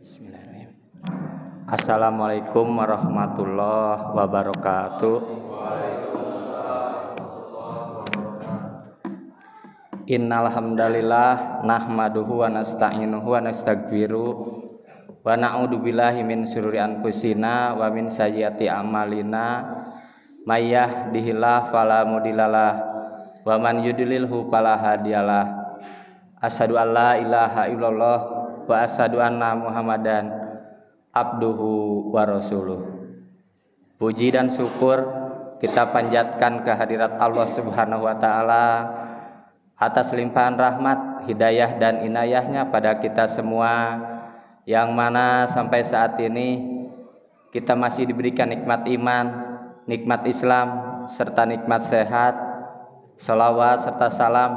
Bismillahirrahmanirrahim. Assalamualaikum warahmatullahi wabarakatuh. Innal hamdalillah nahmaduhu wa nasta'inuhu wa nastaghfiruh wa na'udzu billahi min syururi anfusina wa min sayyiati a'malina may yahdihillahu fala mudhillalah wa man yudlilhu fala hadiyalah. Asyhadu an la ilaha illallah wa asyhadu anna Muhammadan abduhu wa rasuluh. Puji dan syukur kita panjatkan kehadirat Allah Subhanahu wa taala atas limpahan rahmat, hidayah dan inayahnya pada kita semua, yang mana sampai saat ini kita masih diberikan nikmat iman, nikmat Islam, serta nikmat sehat. Salawat serta salam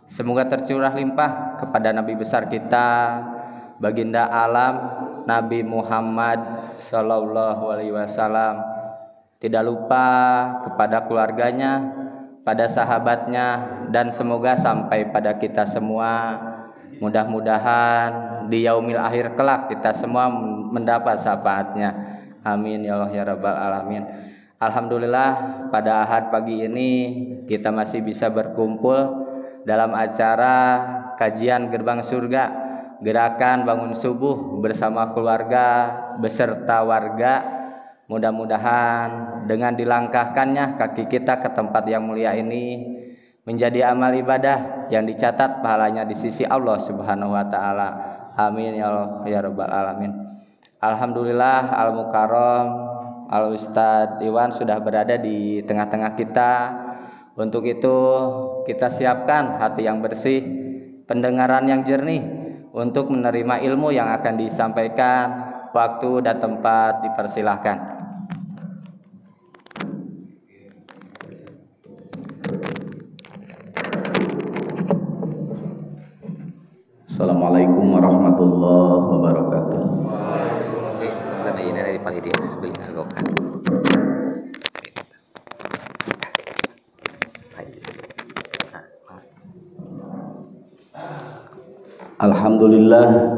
semoga tercurah limpah kepada Nabi besar kita, baginda alam Nabi Muhammad sallallahu alaihi wasallam. Tidak lupa kepada keluarganya, pada sahabatnya, dan semoga sampai pada kita semua. Mudah-mudahan di yaumil akhir kelak kita semua mendapat syafaatnya. Amin ya Allah ya rabbal alamin. Alhamdulillah pada Ahad pagi ini kita masih bisa berkumpul dalam acara kajian Gerbang Surga, gerakan bangun subuh bersama keluarga beserta warga. Mudah-mudahan dengan dilangkahkannya kaki kita ke tempat yang mulia ini menjadi amal ibadah yang dicatat pahalanya di sisi Allah Subhanahu wa taala. Amin ya Allah ya rabbal alamin. Alhamdulillah al-mukarram Al-Ustadz Iwan sudah berada di tengah-tengah kita. Untuk itu kita siapkan hati yang bersih, pendengaran yang jernih untuk menerima ilmu yang akan disampaikan. Waktu dan tempat dipersilahkan. Assalamualaikum warahmatullahi wabarakatuh. Alhamdulillah,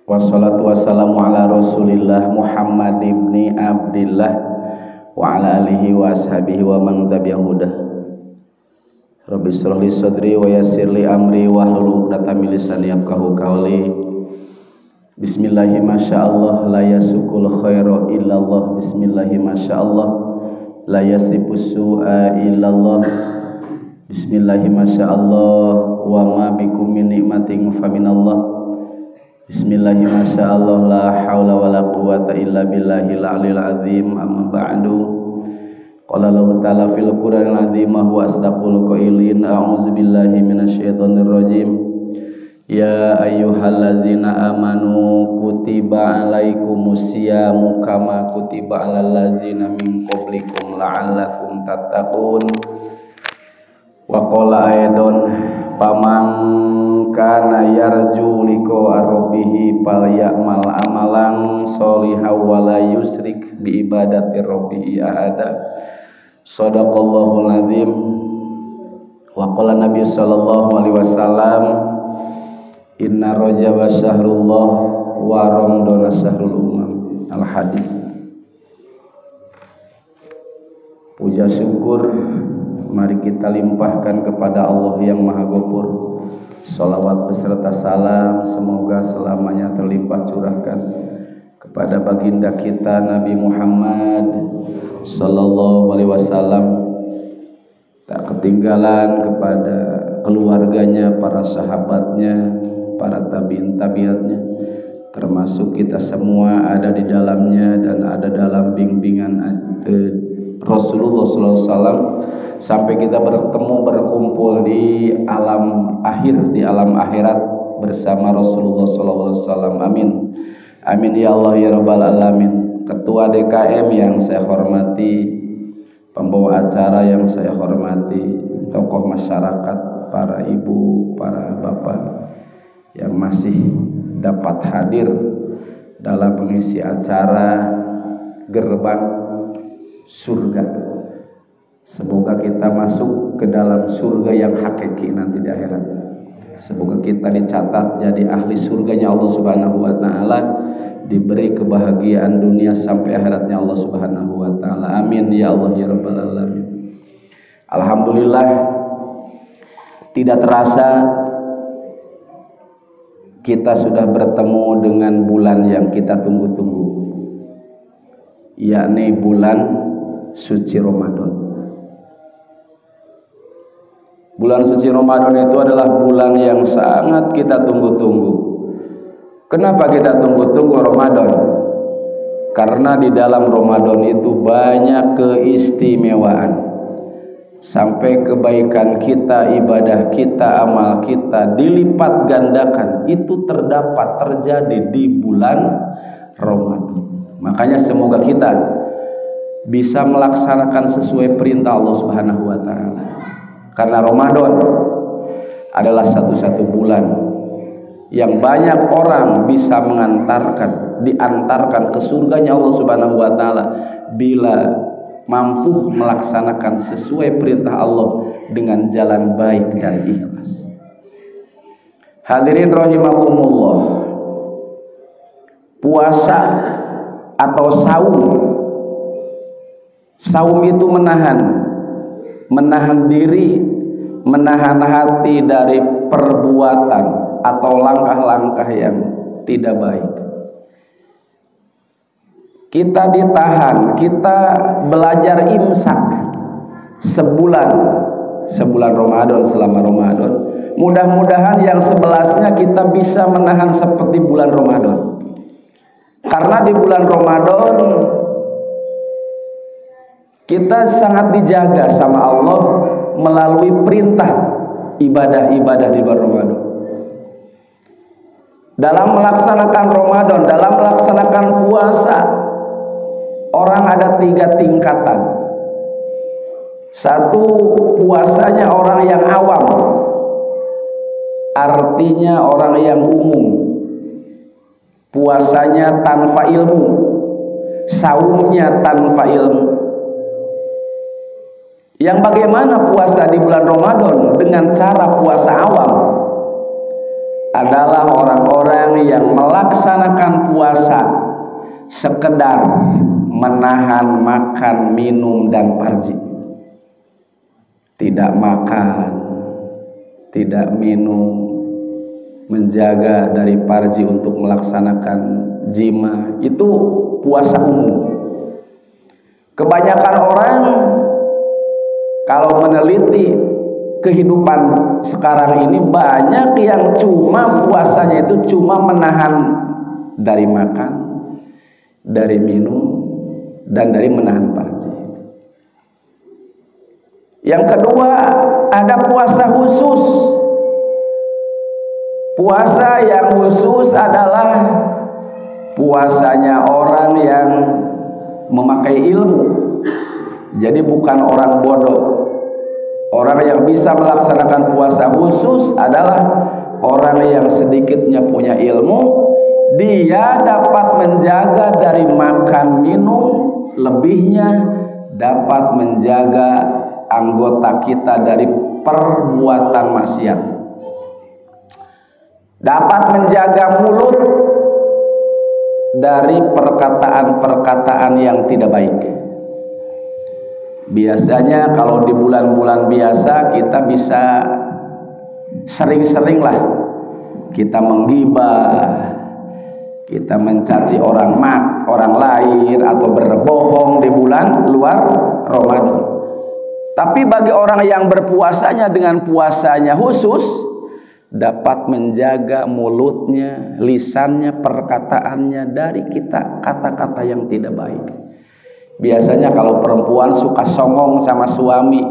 wassalatu wassalamu ala rasulillah Muhammad ibni Abdillah wa ala alihi wa ashabihi wa man tabi'ahu hudah. Rabbi shrah li sadri wa yassir li amri wa hlul 'uqdatam min lisani yafqahu qawli. Bismillahi masyaallah la yasukul khairu illallah. Bismillahi masyaallah la yasrifus su'a illallah. Bismillahi masyaallah wa ma bikum min nikmatin fa minallah. Bismillahi masyaallah la haula wala quwata illa billahil aliyil azim. Amma ba'du. Qala Allah ta'ala fil Qur'anil azim wa huwa asdaqul qailin. A'udzu billahi minasyaitonir rajim. Ya ayyuhallazina amanu kutiba alaikumus syamu kama kutiba alal ladzina min qablikum la'allakum tattaqun. Wa qala aidon paman kana yarju liqa rabbih falyamal amalan sholihan wa la yusrik bi ibadati rabbih ahada. Shadaqallahul azim. Wa qala Nabi sallallahu alaihi wasallam inna rajaba syahrullah wa ramadana syahrul umam. Al hadis. Puja syukur mari kita limpahkan kepada Allah yang Maha Ghafur. Salawat beserta salam semoga selamanya terlimpah curahkan kepada baginda kita Nabi Muhammad sallallahu alaihi wasallam. Tak ketinggalan kepada keluarganya, para sahabatnya, para tabi'in tabi'atnya, termasuk kita semua ada di dalamnya dan ada dalam bimbingan Rasulullah sallallahu alaihi wasallam sampai kita berkumpul di alam akhir, di alam akhirat bersama Rasulullah sallallahu alaihi wasallam. Amin. Amin ya Allah ya rabbal alamin. Ketua DKM yang saya hormati, pembawa acara yang saya hormati, tokoh masyarakat, para ibu, para bapak yang masih dapat hadir dalam mengisi acara Gerbang Surga. Semoga kita masuk ke dalam surga yang hakiki nanti di akhirat. Semoga kita dicatat jadi ahli surganya Allah Subhanahu wa taala, diberi kebahagiaan dunia sampai akhiratnya Allah Subhanahu wa taala. Amin ya Allah ya rabbal alamin. Alhamdulillah, tidak terasa kita sudah bertemu dengan bulan yang kita tunggu-tunggu, yakni bulan suci Ramadan. Bulan suci Ramadan itu adalah bulan yang sangat kita tunggu-tunggu. Kenapa kita tunggu-tunggu Ramadan? Karena di dalam Ramadan itu banyak keistimewaan. Sampai kebaikan kita, ibadah kita, amal kita dilipat gandakan. Itu terjadi di bulan Ramadan. Makanya semoga kita bisa melaksanakan sesuai perintah Allah Subhanahu wa taala. Karena Ramadan adalah satu-satu bulan yang banyak orang bisa diantarkan ke surganya Allah Subhanahu wa taala bila mampu melaksanakan sesuai perintah Allah dengan jalan baik dan ikhlas. Hadirin rahimakumullah. Puasa atau saum. Saum itu menahan diri, menahan hati dari perbuatan atau langkah-langkah yang tidak baik. Kita ditahan, kita belajar imsak sebulan Ramadan, selama Ramadan. Mudah-mudahan yang 11-nya kita bisa menahan seperti bulan Ramadan. Karena di bulan Ramadan kita sangat dijaga sama Allah melalui perintah ibadah-ibadah di bulan Ramadan. Dalam melaksanakan Ramadan, dalam melaksanakan puasa, orang ada 3 tingkatan. Satu, puasanya orang yang awam, artinya orang yang umum. Puasanya tanpa ilmu, saumnya tanpa ilmu. Yang bagaimana puasa di bulan Ramadan dengan cara puasa awam adalah orang-orang yang melaksanakan puasa sekedar menahan makan, minum, dan parji. Tidak makan, tidak minum, menjaga dari parji untuk melaksanakan jima. Itu puasa umum. Kebanyakan orang kalau meneliti kehidupan sekarang ini, banyak yang cuma puasanya itu cuma menahan dari makan, dari minum, dan dari menahan parji. Yang kedua, ada puasa khusus. Puasa yang khusus adalah puasanya orang yang memakai ilmu. Jadi bukan orang bodoh. Orang yang bisa melaksanakan puasa khusus adalah orang yang sedikitnya punya ilmu. Dia dapat menjaga dari makan minum, lebihnya dapat menjaga anggota kita dari perbuatan maksiat. Dapat menjaga mulut dari perkataan-perkataan yang tidak baik. Biasanya kalau di bulan-bulan biasa kita bisa sering-sering lah kita menggibah, kita mencaci orang lain atau berbohong di bulan luar Ramadan. Tapi bagi orang yang berpuasanya dengan puasanya khusus, dapat menjaga mulutnya, lisannya, perkataannya dari kata-kata yang tidak baik. Biasanya kalau perempuan suka songong sama suami,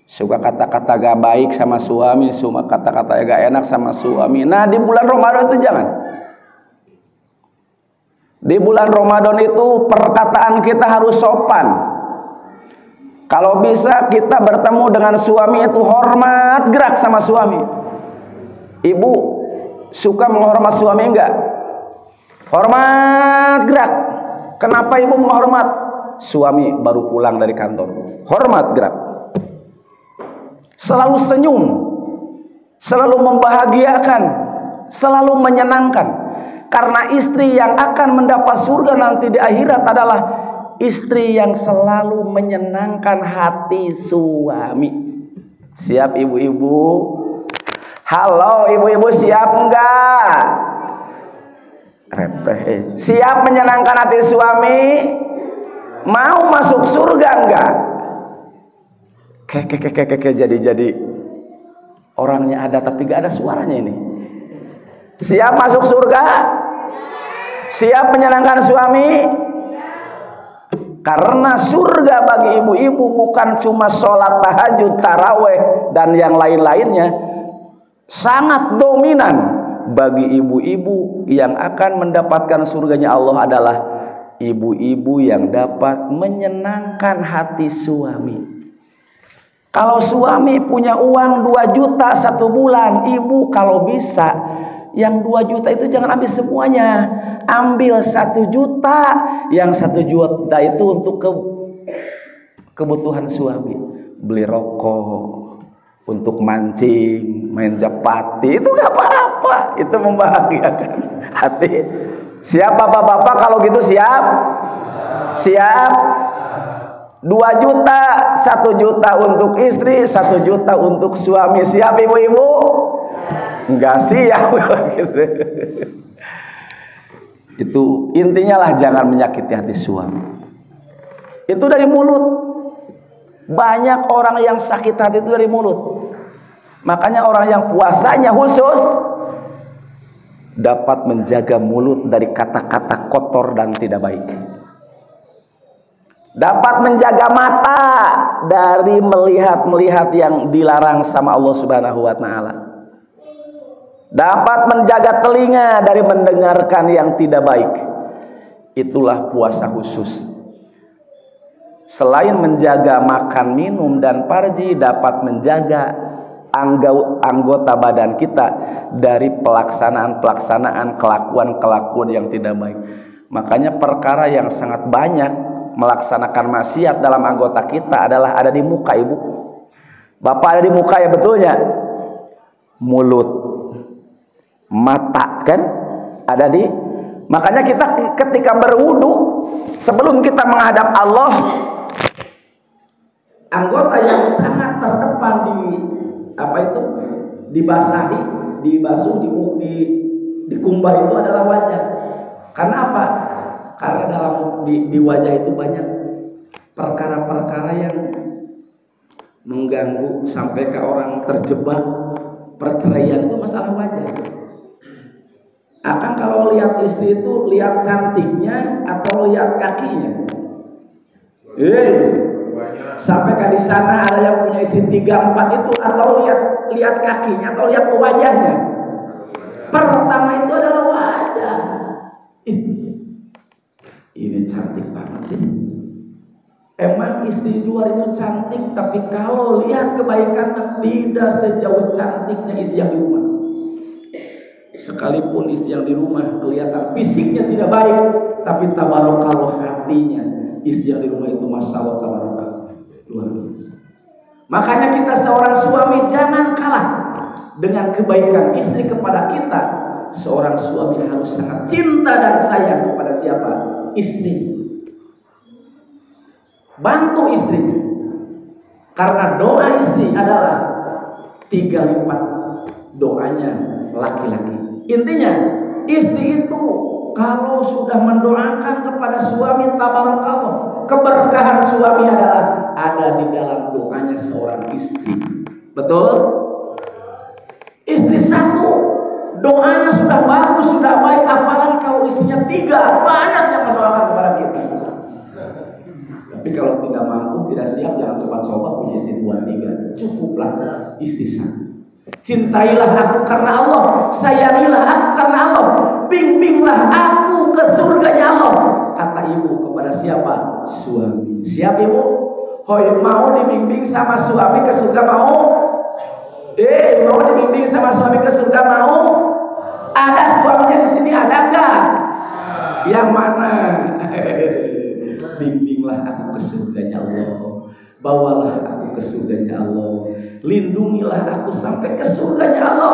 suka kata-kata gak baik sama suami, suka kata-kata gak enak sama suami. Nah, di bulan Ramadan itu jangan. Di bulan Ramadan itu perkataan kita harus sopan. Kalau bisa kita bertemu dengan suami itu hormat, gerak sama suami. Ibu suka menghormat suami enggak? Hormat, gerak. Kenapa ibu menghormat? Suami baru pulang dari kantor. Hormat, gerak. Selalu senyum. selalu membahagiakan, selalu menyenangkan. Karena istri yang akan mendapat surga nanti di akhirat adalah istri yang selalu menyenangkan hati suami. Siap ibu-ibu? Halo ibu-ibu, siap enggak? Repeh. Siap menyenangkan hati suami? Mau masuk surga enggak? Jadi orangnya ada tapi gak ada suaranya ini. Siap masuk surga? Siap menyenangkan suami? Karena surga bagi ibu-ibu bukan cuma sholat tahajud, taraweh, dan yang lain-lainnya. Sangat dominan bagi ibu-ibu yang akan mendapatkan surganya Allah adalah ibu-ibu yang dapat menyenangkan hati suami. Kalau suami punya uang 2 juta 1 bulan, ibu kalau bisa yang 2 juta itu jangan ambil semuanya, ambil 1 juta, yang 1 juta itu untuk kebutuhan suami, beli rokok, untuk mancing, main japati, itu gak apa-apa, itu membahagiakan hati. Siap bapak-bapak kalau gitu? Siap? Siap? 2 juta, 1 juta untuk istri, 1 juta untuk suami. Siap ibu-ibu? Enggak siap. Itu intinya lah, jangan menyakiti hati suami. Itu dari mulut. Banyak orang yang sakit hati itu dari mulut. Makanya orang yang puasanya khusus dapat menjaga mulut dari kata-kata kotor dan tidak baik. Dapat menjaga mata dari melihat yang dilarang sama Allah Subhanahu wa taala. Dapat menjaga telinga dari mendengarkan yang tidak baik. Itulah puasa khusus. Selain menjaga makan, minum, dan farji, dapat menjaga anggota badan kita dari pelaksanaan kelakuan yang tidak baik. Makanya perkara yang sangat banyak melaksanakan maksiat dalam anggota kita adalah ada di muka, ibu. Bapak ada di muka ya, betulnya? Mulut, mata, kan? Ada di. Makanya kita ketika berwudu, sebelum kita menghadap Allah, anggota yang sangat terdepan dibasahi, dibasuh, dikumbah itu adalah wajah. Karena apa? Karena di wajah itu banyak perkara-perkara yang mengganggu sampai ke orang terjebak perceraian, itu masalah wajah. Akan kalau lihat istri itu lihat cantiknya atau lihat kakinya? Sampai di sana ada yang punya istri 3-4 itu, atau lihat kakinya atau lihat wajahnya? Pertama itu adalah wajah. Ini cantik banget sih. Emang istri luar itu cantik, tapi kalau lihat kebaikan tidak sejauh cantiknya istri yang di rumah. Sekalipun istri yang di rumah kelihatan fisiknya tidak baik, tapi tabarakallah hatinya istri yang di rumah itu masya Allah tabarakallah luar biasa. Makanya kita seorang suami jangan kalah dengan kebaikan istri kepada kita. Seorang suami harus sangat cinta dan sayang kepada siapa? Istri. Bantu istrinya, karena doa istri adalah 3 lipat doanya laki-laki. Intinya istri itu kalau sudah mendoakan kepada suami, tabarakallah, keberkahan suami adalah ada di dalam doanya seorang istri. Betul? Istri 1 doanya sudah bagus, sudah baik, apalagi kalau istrinya 3, banyak yang mendoakan kepada kita. Tapi kalau tidak mampu, tidak siap, jangan coba-coba punya istri 2-3. Cukuplah istri 1. Cintailah aku karena Allah, sayangilah aku karena Allah, bimbinglah aku ke surganya Allah. Kata ibu kepada siapa? Suami. Siap ibu? Hoi, mau dibimbing sama suami ke surga, mau? Mau dibimbing sama suami ke surga, mau? Ada suaminya di sini, ada enggak? Yang mana? Bimbinglah aku ke surganya Allah, bawalah aku ke surganya Allah, lindungilah aku sampai ke surganya Allah.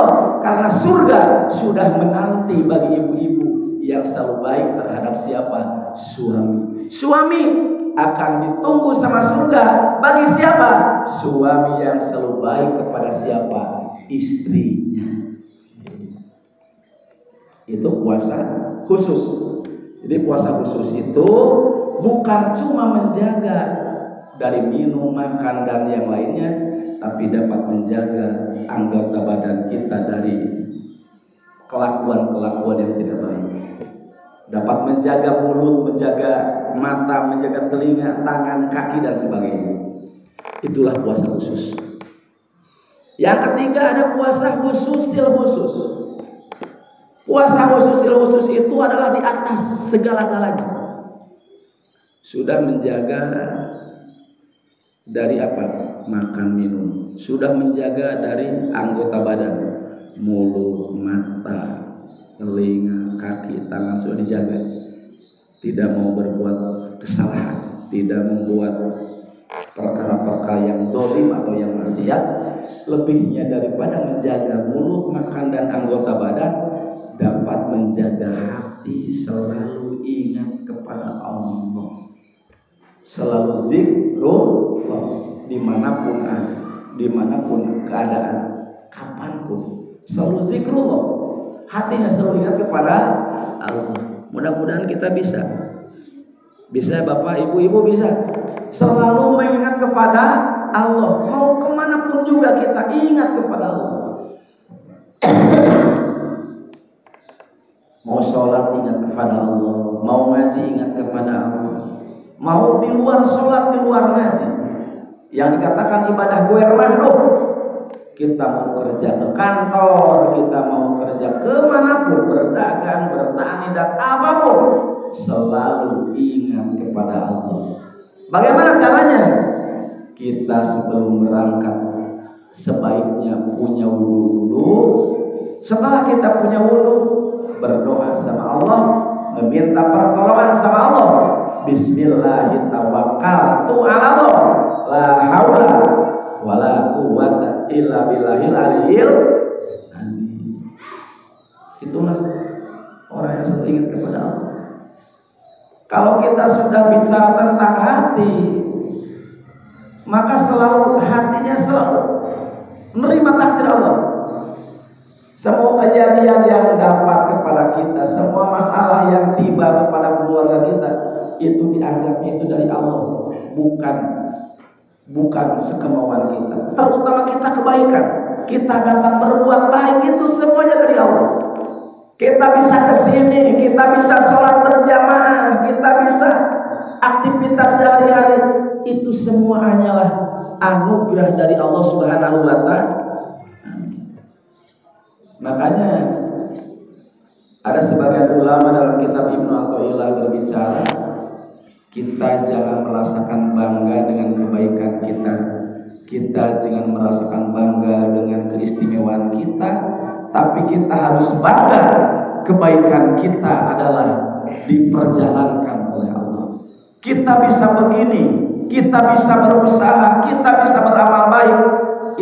karena surga sudah menanti bagi ibu-ibu yang selalu baik terhadap siapa? Suami. Suami akan ditunggu sama surga bagi siapa? Suami yang selalu baik kepada siapa? Istrinya. Itu puasa khusus. Jadi puasa khusus itu bukan cuma menjaga dari minum, makan dan yang lainnya, tapi dapat menjaga anggota badan kita dari kelakuan-kelakuan yang tidak baik. Dapat menjaga mulut, menjaga mata, menjaga telinga, tangan, kaki dan sebagainya. Itulah puasa khusus. Yang ketiga ada puasa khususil khusus. Puasa khususil khusus itu adalah di atas segala-galanya. Sudah menjaga dari apa? Makan minum. Sudah menjaga dari anggota badan, mulut, mata, telinga, kaki, tangan sudah dijaga. Tidak mau berbuat kesalahan, tidak membuat perkara-perkara yang dolim atau yang maksiat. Lebihnya daripada menjaga mulut, makan dan anggota badan, dapat menjaga hati selalu ingat kepada Allah, selalu zikrullah dimanapun ada, dimanapun keadaan, kapanpun selalu zikrullah, hatinya selalu ingat kepada Allah. Mudah-mudahan kita bisa Bapak Ibu bisa selalu mengingat kepada Allah. Mau kemanapun juga kita ingat kepada Allah. Mau sholat ingat kepada Allah, mau ngaji ingat kepada Allah, mau di luar sholat, di luar ngaji, yang dikatakan ibadah gue mahdoh. Kita mau kerja ke kantor, kita mau kerja kemanapun, berdagang, bertani dan apapun, selalu ingat kepada Allah. Bagaimana caranya? Kita sebelum berangkat sebaiknya punya wudu dulu. Setelah kita punya wudu, berdoa sama Allah, meminta pertolongan sama Allah. Bismillahirrahmanirrahim. Allah, la haula wala quwwata illa billahil aliyil azim. Itulah orang yang selalu ingat kepada Allah. Kalau kita sudah bicara tentang hati, maka selalu hatinya selalu menerima takdir Allah. Semua kejadian yang dapat kepada kita, semua masalah yang tiba kepada keluarga kita, itu dianggapnya itu dari Allah, bukan sekemauan kita. Terutama kita kebaikan, kita dapat berbuat baik, itu semuanya dari Allah. Kita bisa kesini, kita bisa sholat berjamaah, kita bisa aktivitas sehari-hari, itu semua hanyalah anugerah dari Allah Subhanahu wa Ta'ala. Makanya ada sebagian ulama dalam kitab Ibnu Athaillah berbicara, kita jangan merasakan bangga dengan kebaikan kita, kita jangan merasakan bangga dengan keistimewaan kita, tapi kita harus bangga kebaikan kita adalah diperjalankan oleh Allah. Kita bisa begini, kita bisa berusaha, kita bisa beramal baik,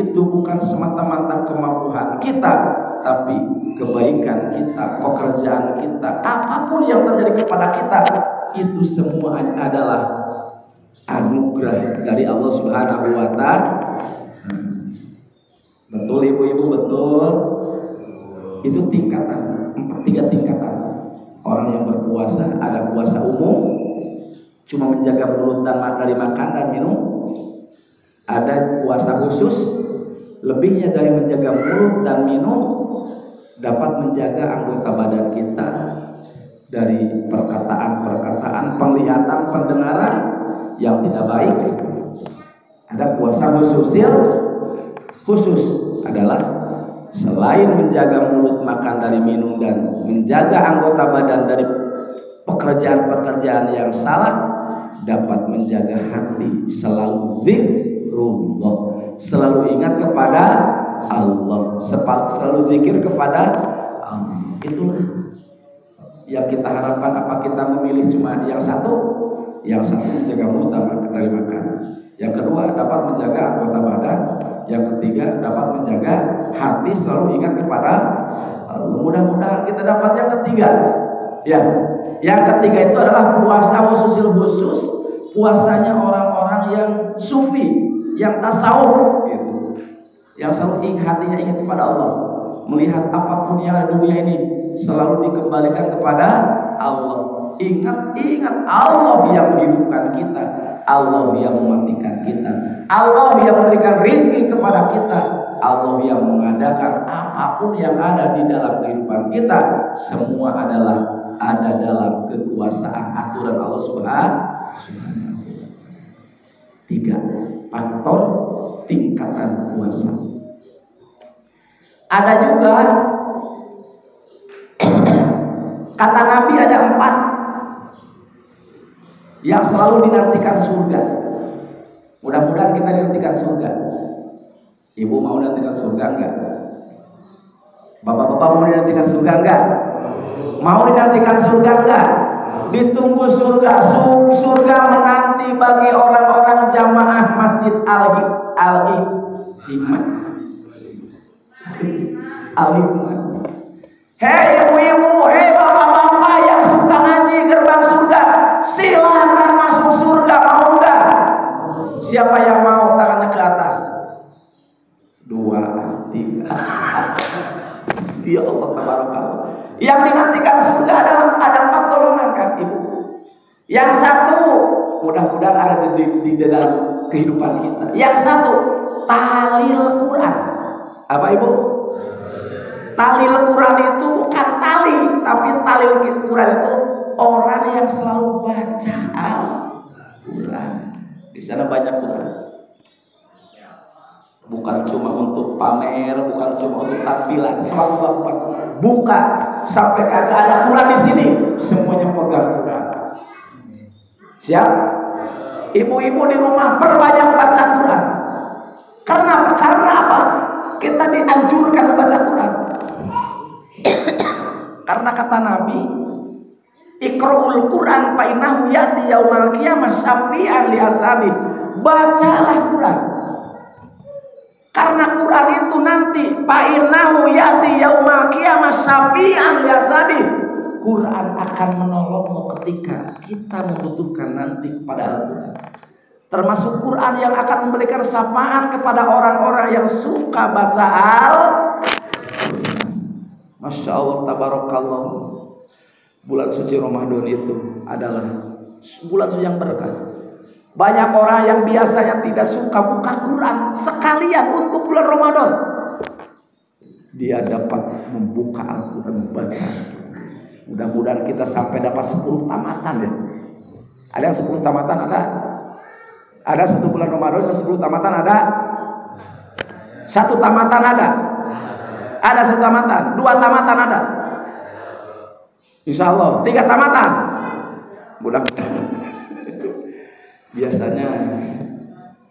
itu bukan semata-mata kemampuan kita, tapi kebaikan kita, pekerjaan kita, apapun yang terjadi kepada kita, itu semua adalah anugerah dari Allah Subhanahu wa Ta'ala. Betul ibu-ibu, betul. Itu tingkatan, 3 tingkatan. Orang yang berpuasa, ada puasa umum, cuma menjaga mulut dan dari makan dan minum. Ada puasa khusus, lebihnya dari menjaga mulut dan minum, dapat menjaga anggota badan kita dari perkataan-perkataan, penglihatan, pendengaran yang tidak baik. Ada puasa khusus adalah selain menjaga mulut, makan dari minum, dan menjaga anggota badan dari pekerjaan-pekerjaan yang salah, dapat menjaga hati selalu zikrullah, selalu ingat kepada Allah, selalu zikir kepada Allah. Itulah yang kita harapkan. Apa kita memilih cuma yang satu? Yang satu menjaga mulut dari makan, yang kedua dapat menjaga anggota badan, Yang ketiga dapat menjaga hati selalu ingat kepada Allah. Mudah-mudahan kita dapat yang ketiga. Ya, yang ketiga itu adalah puasa khusus puasanya orang-orang yang sufi, yang tasawuf gitu. Yang selalu hatinya ingat kepada Allah. Melihat apapun yang ada di dunia ini selalu dikembalikan kepada Allah. Ingat Allah yang menghidupkan kita, Allah yang mematikan kita, Allah yang memberikan rezeki kepada kita, Allah yang mengadakan apapun yang ada di dalam kehidupan kita, semua adalah ada dalam kekuasaan aturan Allah Subhanahu wa Ta'ala. 3 faktor tingkatan puasa. Ada juga kata Nabi ada 4 yang selalu dinantikan surga. Mudah-mudahan kita dinantikan surga. Ibu mau dinantikan surga enggak? Bapak-bapak mau dinantikan surga enggak? Mau dinantikan surga enggak? Ditunggu surga. Surga menanti bagi orang-orang jamaah Masjid Al-Hikmah. Hei ibu-ibu, hei bapak-bapak yang suka ngaji gerbang surga, silakan masuk surga, mau enggak? Siapa yang mau tangannya ke atas? 2, 3. Ya Allah, tabarakallah. Yang dinantikan surga ada 4 golongan kan ibu. Yang satu mudah-mudahan ada di dalam kehidupan kita. Yang satu talil Quran. Apa ibu? Talil Quran itu bukan tali, tapi talil Quran itu orang yang selalu baca Al-Quran. Di sana banyak Quran. Bukan cuma untuk pamer, bukan cuma untuk tampilan. Selalu buka sampai kagak ada Quran di sini, semuanya pegang Quran. Siap? Ibu-ibu di rumah perbanyak baca Quran. Karena apa? Kita dianjurkan membaca Quran. Karena kata Nabi, Iqra'ul Quran fa innahu ya'ti yaumal qiyamah syafi'an li ashabi. Bacalah Quran. Karena Quran itu nanti fa innahu ya'ti yaumal qiyamah syafi'an li ashabi. Quran akan menolongmu ketika kita membutuhkan nanti kepada Al-Quran. Termasuk Quran yang akan memberikan syafaat kepada orang-orang yang suka baca Al-Quran. Masya Allah, tabarakallah. Bulan suci Ramadan itu adalah bulan suci yang berkah. Banyak orang yang biasanya tidak suka buka Quran sekalian untuk bulan Ramadan, dia dapat membuka Al-Quran, membaca. Mudah-mudahan kita sampai dapat 10 tamatan ya. Ada yang 10 tamatan ada? Ada 1 bulan Ramadan yang 10 tamatan ada? 1 tamatan ada? Ada 1 tamatan, 2 tamatan ada. Insya Allah 3 tamatan. Mudah-mudahan. Biasanya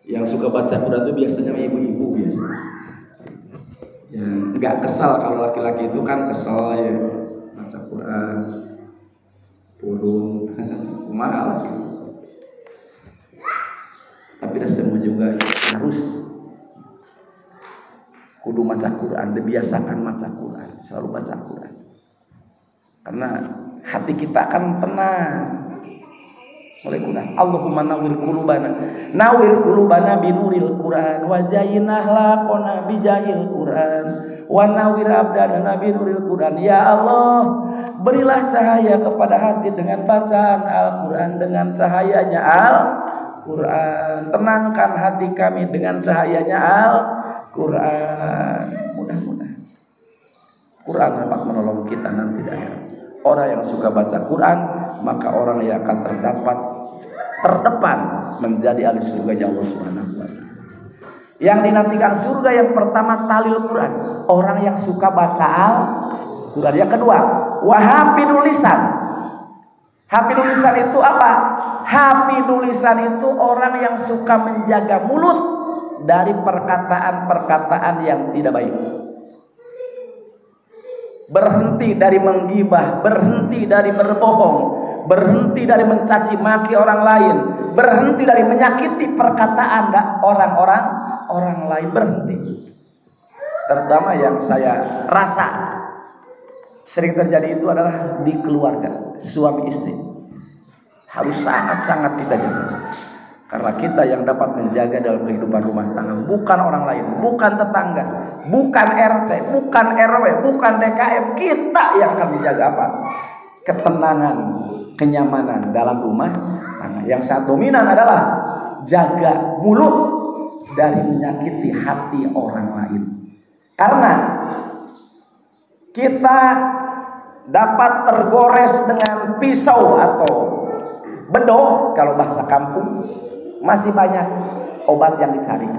yang suka baca Quran itu biasanya ibu-ibu biasanya. Yang nggak kesal, kalau laki-laki itu kan kesal ya baca Quran turun mahal. Tapi semua juga harus kudu baca Quran, dibiasakan baca Quran, selalu baca Quran. Karena hati kita akan tenang oleh Quran. Allahumma nawwir qulubana binuril Quran wa zayyinah laqona bijahil Quran wa nawwir abdana binuril Quran. Ya Allah, berilah cahaya kepada hati dengan bacaan Al-Quran, dengan cahayanya Al-Quran. Tenangkan hati kami dengan cahayanya Al-Quran. Mudah-mudahan Quran dapat menolong kita nanti di akhirat. Orang yang suka baca Quran, maka orang yang akan terdepan menjadi ahli surga Allah Subhanahu wa Ta'ala. Yang dinantikan surga yang pertama talil Quran, orang yang suka baca Al-Quran. Yang kedua, wahafidul lisan. Hafidul lisan itu apa? Hafidul lisan itu orang yang suka menjaga mulut dari perkataan-perkataan yang tidak baik. Berhenti dari menggibah, berhenti dari berbohong, berhenti dari mencaci maki orang lain, berhenti dari menyakiti perkataan orang-orang orang lain berhenti. Terutama yang saya rasa sering terjadi itu adalah di keluarga, suami istri. Harus sangat-sangat kita jaga. Karena kita yang dapat menjaga dalam kehidupan rumah tangga, bukan orang lain, bukan tetangga, bukan RT, bukan RW, bukan DKM. Kita yang akan menjaga apa? Ketenangan, kenyamanan dalam rumah tangga. Yang sangat dominan adalah jaga mulut dari menyakiti hati orang lain. Karena kita dapat tergores dengan pisau atau bedog kalau bahasa kampung. Masih banyak obat yang dicari,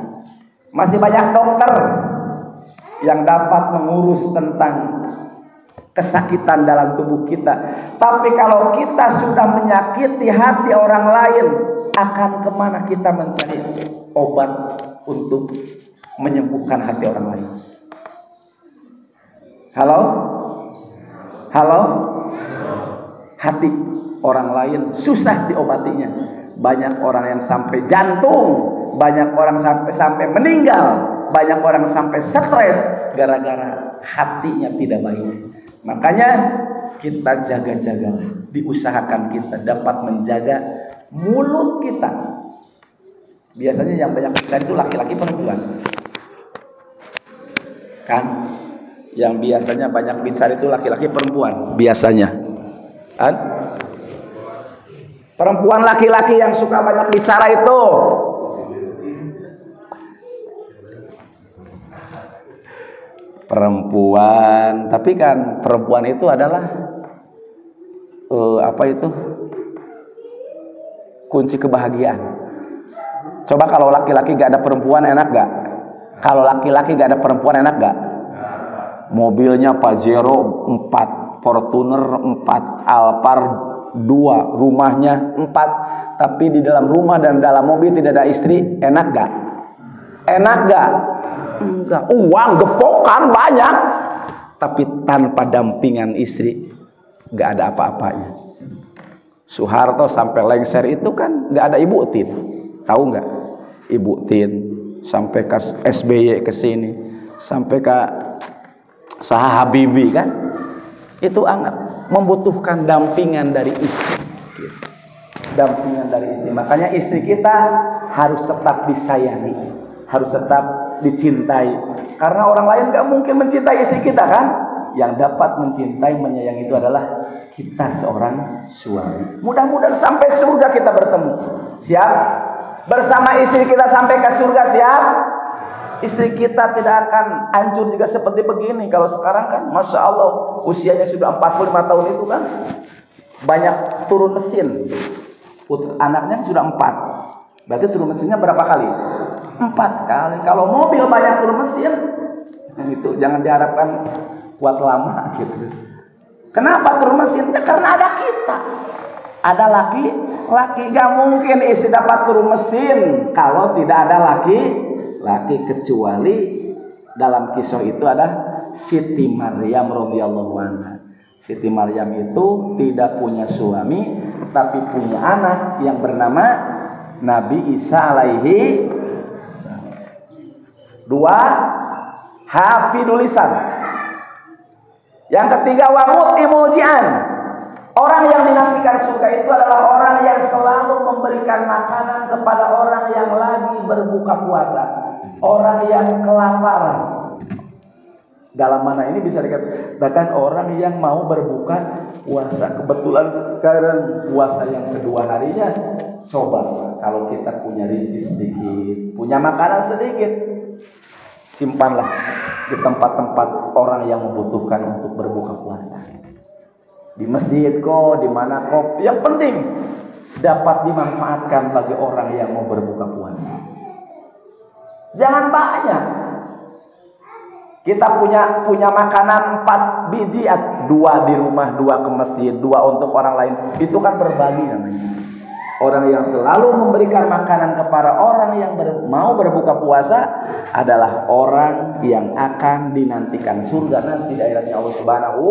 masih banyak dokter yang dapat mengurus tentang kesakitan dalam tubuh kita. Tapi kalau kita sudah menyakiti hati orang lain, akan kemana kita mencari obat untuk menyembuhkan hati orang lain? Halo? Halo? Hati orang lain susah diobatinya. Banyak orang yang sampai jantung, banyak orang sampai meninggal, banyak orang sampai stres gara-gara hatinya tidak baik. Makanya kita jaga-jaga, diusahakan kita dapat menjaga mulut kita. Biasanya yang banyak bicara itu laki-laki perempuan. Kan? Yang biasanya banyak bicara itu laki-laki perempuan biasanya. Kan? Perempuan laki-laki yang suka banyak bicara itu perempuan. Tapi kan perempuan itu adalah kunci kebahagiaan. Coba kalau laki-laki gak ada perempuan enak gak? Kalau laki-laki gak ada perempuan enak gak? Mobilnya Pajero 4, Fortuner 4, Alphard 2, rumahnya 4, tapi di dalam rumah dan dalam mobil tidak ada istri, enak gak? Enak gak? Enggak. Uang gepokan banyak, tapi tanpa dampingan istri gak ada apa-apanya. Soeharto sampai lengser itu kan gak ada Ibu Tin, tahu gak? Ibu Tin sampai ke SBY ke sini, sampai ke Saha Habibie kan, itu sangat membutuhkan dampingan dari istri. Dampingan dari istri. Makanya istri kita harus tetap disayangi, harus tetap dicintai. Karena orang lain gak mungkin mencintai istri kita kan. Yang dapat mencintai, menyayangi itu adalah kita seorang suami. Mudah-mudahan sampai surga kita bertemu. Siap? Bersama istri kita sampai ke surga, siap? Istri kita tidak akan hancur juga seperti begini. Kalau sekarang kan Masya Allah usianya sudah 45 tahun itu kan banyak turun mesin. Anaknya sudah 4. Berarti turun mesinnya berapa kali? 4 kali. Kalau mobil banyak turun mesin, itu jangan diharapkan kuat lama gitu. Kenapa turun mesinnya? Karena ada kita. Ada laki gak mungkin istri dapat turun mesin kalau tidak ada laki kecuali dalam kisah itu ada Siti Maryam radhiyallahu anha. Siti Maryam itu tidak punya suami tapi punya anak yang bernama Nabi Isa alaihi salam. 2, hafidul lisan. Yang ketiga, wa mujian. Orang yang dinantikan surga itu adalah orang yang selalu memberikan makanan kepada orang yang lagi berbuka puasa, orang yang kelaparan. Dalam mana ini bisa dikatakan orang yang mau berbuka puasa. Kebetulan sekarang puasa yang kedua harinya, coba kalau kita punya rezeki sedikit, punya makanan sedikit, simpanlah di tempat-tempat orang yang membutuhkan untuk berbuka puasa. Di masjid kok, di mana kok, yang penting dapat dimanfaatkan bagi orang yang mau berbuka puasa. Jangan banyak. Kita punya makanan 4 biji, 2 di rumah, 2 ke masjid, 2 untuk orang lain. Itu kan berbagi namanya. Orang yang selalu memberikan makanan kepada orang yang mau berbuka puasa adalah orang yang akan dinantikan surga nanti daerahnya Allah Subhanahu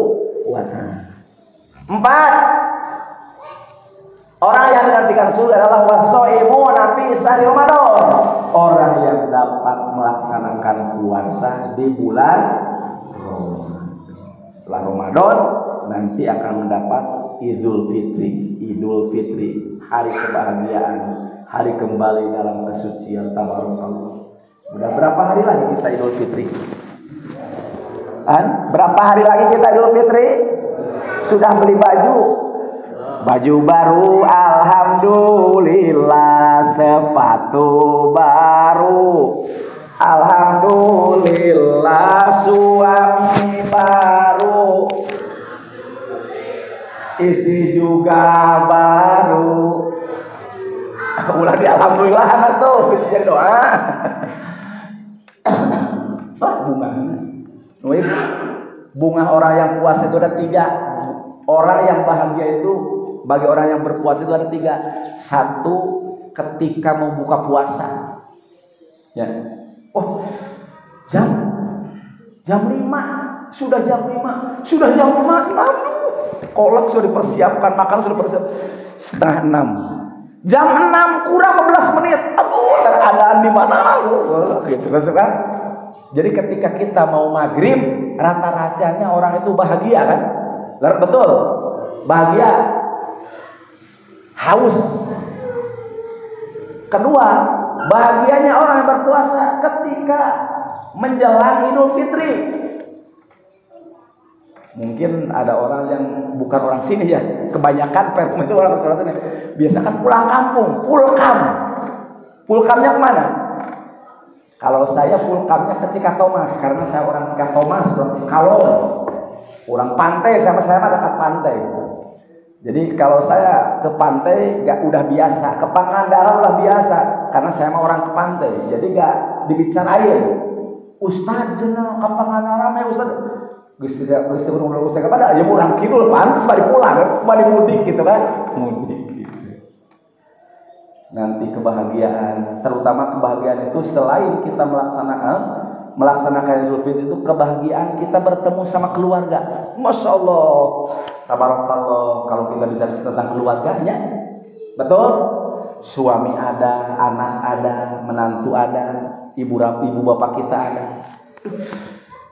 wa Ta'ala. 4, orang yang dinantikan surga adalah wasoimuna fi sahri Ramadan. Orang yang dapat di bulan Ramadan. Setelah Ramadan nanti akan mendapat Idul Fitri, hari kebahagiaan, hari kembali dalam kesucian. Tabarakallah. Udah berapa hari lagi kita Idul Fitri? Berapa hari lagi kita Idul Fitri? Sudah beli baju baru, alhamdulillah. Sepatu baru, alhamdulillah. Suami baru, istri juga baru. Ulah di alhamdulillah anak tuh bisa jadi doa. Bunga orang yang puasa itu ada 3. Orang yang bahagia itu bagi orang yang berpuasa itu ada 3. 1, ketika mau buka puasa. Ya. Oh, jam 5. Sudah jam 5. Kolak sudah dipersiapkan, makan sudah dipersiapkan. 5:30. Jam 6 kurang 15 menit. Aduh, keadaan di mana? Gitu kan? Jadi ketika kita mau maghrib, rata-ratanya orang itu bahagia kan? Betul. Bahagia. Haus. Kedua, bahagianya orang yang berpuasa ketika menjelang Idul Fitri. Mungkin ada orang yang bukan orang sini ya, kebanyakan perkum itu orang sini. Biasa kan pulang kampung, pulkamnya kemana? Kalau saya pulkamnya ke Cikatomas, karena saya orang Cikatomas, orang Cikalong, orang pantai, sama saya dekat pantai. Jadi kalau saya ke pantai udah biasa, ke Pangandaran udah biasa, karena saya mah orang ke pantai, jadi gak dibitsan air. Ustaz jeneng ke Pangandaran ya Ustaz. Gusti berumur kepada ya pulang kidul pantas balik pulang, balik mudik gitu kan, mudik gitu. Nanti kebahagiaan, terutama kebahagiaan itu selain kita melaksanakan Idul Fitri itu kebahagiaan kita bertemu sama keluarga. Masya Allah, tabarakallah, kalau kita bisa tentang keluarganya, betul. Suami ada, anak ada, menantu ada, ibu bapak kita ada.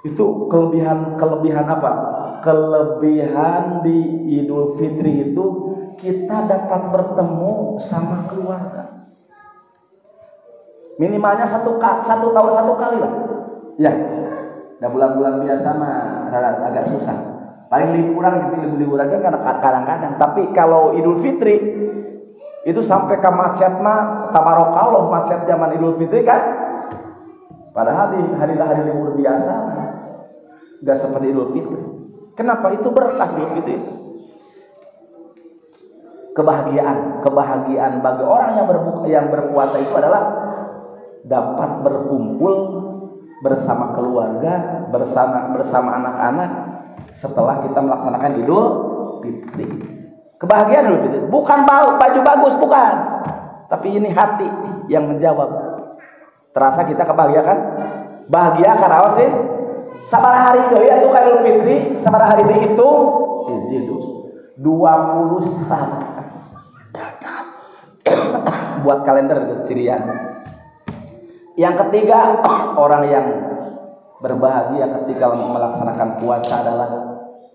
Itu kelebihan apa? Kelebihan di Idul Fitri itu kita dapat bertemu sama keluarga. Minimalnya satu tahun satu kali lah. Ya. Nah bulan-bulan biasa mah agak susah. Paling liburan aja kadang-kadang. Tapi kalau Idul Fitri itu sampai ke macet mah tabarakallah, macet zaman Idul Fitri kan. Padahal di hari libur biasa enggak seperti Idul Fitri. Kenapa? Itu berkah Idul Fitri. Kebahagiaan bagi orang yang berpuasa itu adalah dapat berkumpul bersama keluarga, bersama anak-anak setelah kita melaksanakan Idul Fitri. Kebahagiaan Idul Fitri bukan baju bagus, bukan. Tapi ini hati yang menjawab. Terasa kita kebahagiaan kan? Bahagia karena apa sih? Sabaraha hari deui atuh ka Idul Fitri, sabaraha hari deui itu 20 buat kalender cirian. Yang ketiga, orang yang berbahagia ketika melaksanakan puasa adalah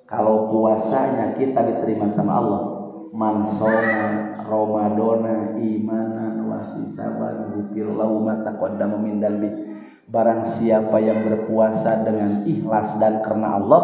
kalau puasanya kita diterima sama Allah. Man shoma Ramadana imanan wa ihtisaban ghufirallahu ma taqaddama min dzambi. Barang siapa yang berpuasa dengan ikhlas dan karena Allah,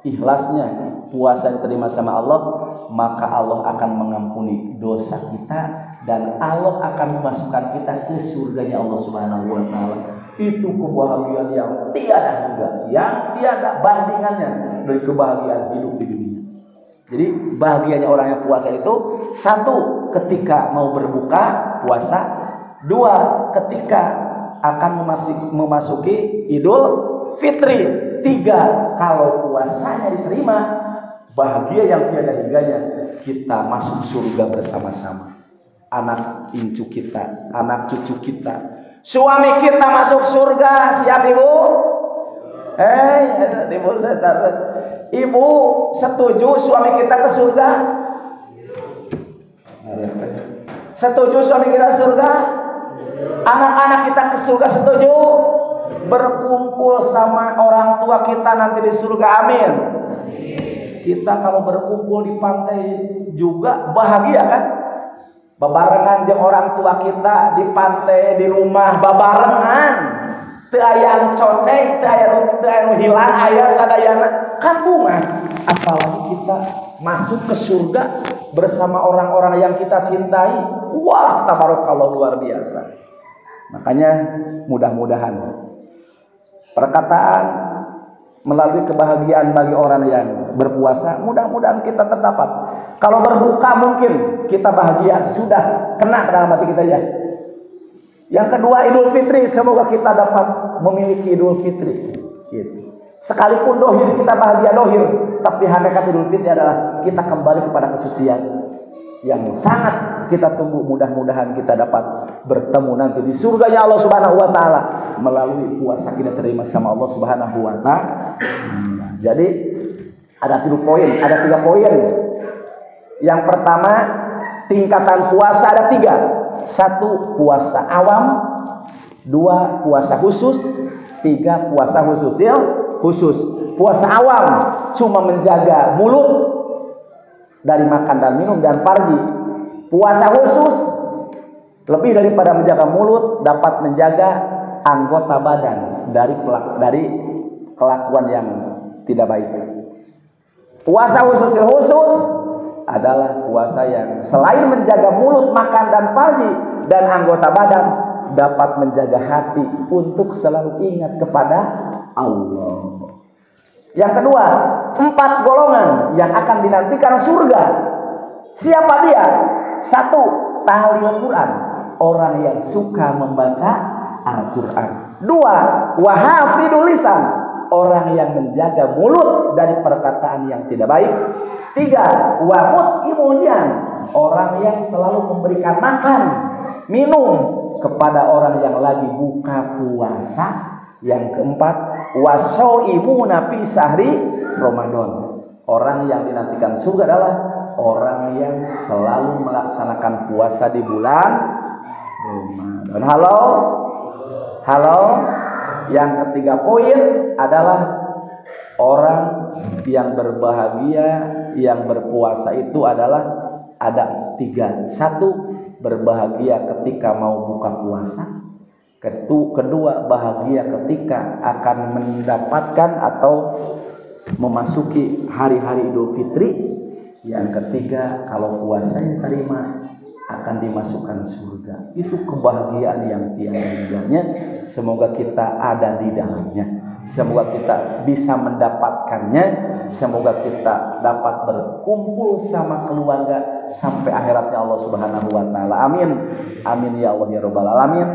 ikhlasnya puasa diterima sama Allah, maka Allah akan mengampuni dosa kita dan Allah akan memasukkan kita ke surganya Allah Subhanahu wa taala. Itu kebahagiaan yang tiada bandingannya dari kebahagiaan hidup di dunia. Jadi bahagianya orang yang puasa itu 1 ketika mau berbuka puasa, 2 ketika akan memasuki Idul Fitri, 3 kalau puasanya diterima, bahagia yang tiada hingganya, kita masuk surga bersama-sama. Anak incu kita, anak cucu kita, suami kita masuk surga. Siap ibu? Ibu setuju suami kita ke surga? Setuju suami kita ke surga? Anak-anak kita ke surga setuju? Berkumpul berkumpul sama orang tua kita nanti di surga, amin. Kita kalau berkumpul di pantai juga bahagia kan? Babarengan jeung orang tua kita di pantai, di rumah babarengan. Teu aya anu coceng, teu aya hilang, aya sadayana kampungan. Apalagi kita masuk ke surga bersama orang-orang yang kita cintai. Wah, tabarakallah, luar biasa. Makanya mudah-mudahan perkataan melalui kebahagiaan bagi orang yang berpuasa, mudah-mudahan kita terdapat. Kalau berbuka mungkin kita bahagia, sudah kena ke dalam hati kita ya. Yang kedua, Idul Fitri, semoga kita dapat memiliki Idul Fitri. Gitu. Sekalipun dohir kita bahagia dohir, tapi hakikat Idul Fitri adalah kita kembali kepada kesucian yang sangat kita tunggu. Mudah-mudahan kita dapat bertemu nanti di surganya Allah Subhanahu wa taala melalui puasa kita terima sama Allah Subhanahu wa taala. Jadi ada 3 poin, Yang pertama, tingkatan puasa ada 3. 1 puasa awam, 2 puasa khusus, 3 puasa khusus. Puasa awam cuma menjaga mulut dari makan dan minum dan farji. Puasa khusus lebih daripada menjaga mulut, dapat menjaga anggota badan dari kelakuan yang tidak baik. Puasa khusus adalah puasa yang selain menjaga mulut, makan dan farji dan anggota badan, dapat menjaga hati untuk selalu ingat kepada Allah. Yang kedua, 4 golongan yang akan dinantikan surga. Siapa dia? 1, tahlil Quran, orang yang suka membaca Al-Quran. 2, wahafidul lisan, orang yang menjaga mulut dari perkataan yang tidak baik. 3, wahud imujan, orang yang selalu memberikan makan, minum kepada orang yang lagi buka puasa. Yang keempat, wasauimuna fi sahri Ramadan, orang yang dinantikan surga adalah orang yang selalu melaksanakan puasa di bulan Ramadan. Halo. Yang ketiga poin adalah orang yang berbahagia, yang berpuasa itu adalah ada 3. 1, berbahagia ketika mau buka puasa. Kedua, bahagia ketika akan mendapatkan atau memasuki hari-hari Idul Fitri. Yang ketiga, kalau puasanya diterima akan dimasukkan surga. Itu kebahagiaan yang tiada hingganya. Semoga kita ada di dalamnya. Semoga kita bisa mendapatkannya. Semoga kita dapat berkumpul sama keluarga sampai akhiratnya Allah Subhanahu wa taala. Amin. Amin ya Allah ya rabbal alamin.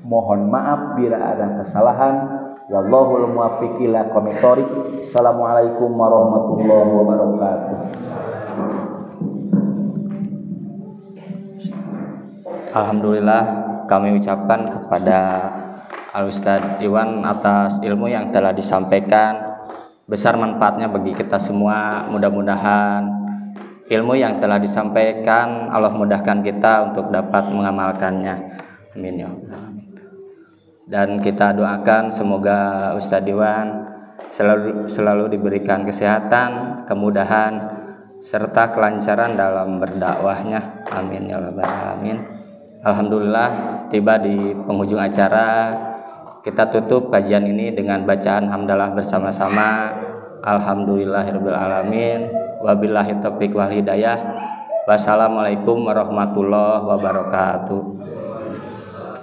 Mohon maaf bila ada kesalahan. Wallahul muwaffiq ila aqwamit thoriq. Assalamualaikum warahmatullahi wabarakatuh. Alhamdulillah, kami ucapkan kepada Al-Ustadz Iwan atas ilmu yang telah disampaikan. Besar manfaatnya bagi kita semua. Mudah-mudahan ilmu yang telah disampaikan Allah mudahkan kita untuk dapat mengamalkannya. Amin ya Allah. Dan kita doakan semoga Ustadz Iwan selalu diberikan kesehatan, kemudahan, serta kelancaran dalam berdakwahnya. Amin ya rabbal alamin. Alhamdulillah, tiba di penghujung acara. Kita tutup kajian ini dengan bacaan hamdalah bersama-sama. Alhamdulillahirabbil alamin. Wabillahi taufiq wal hidayah. Wassalamualaikum warahmatullahi wabarakatuh.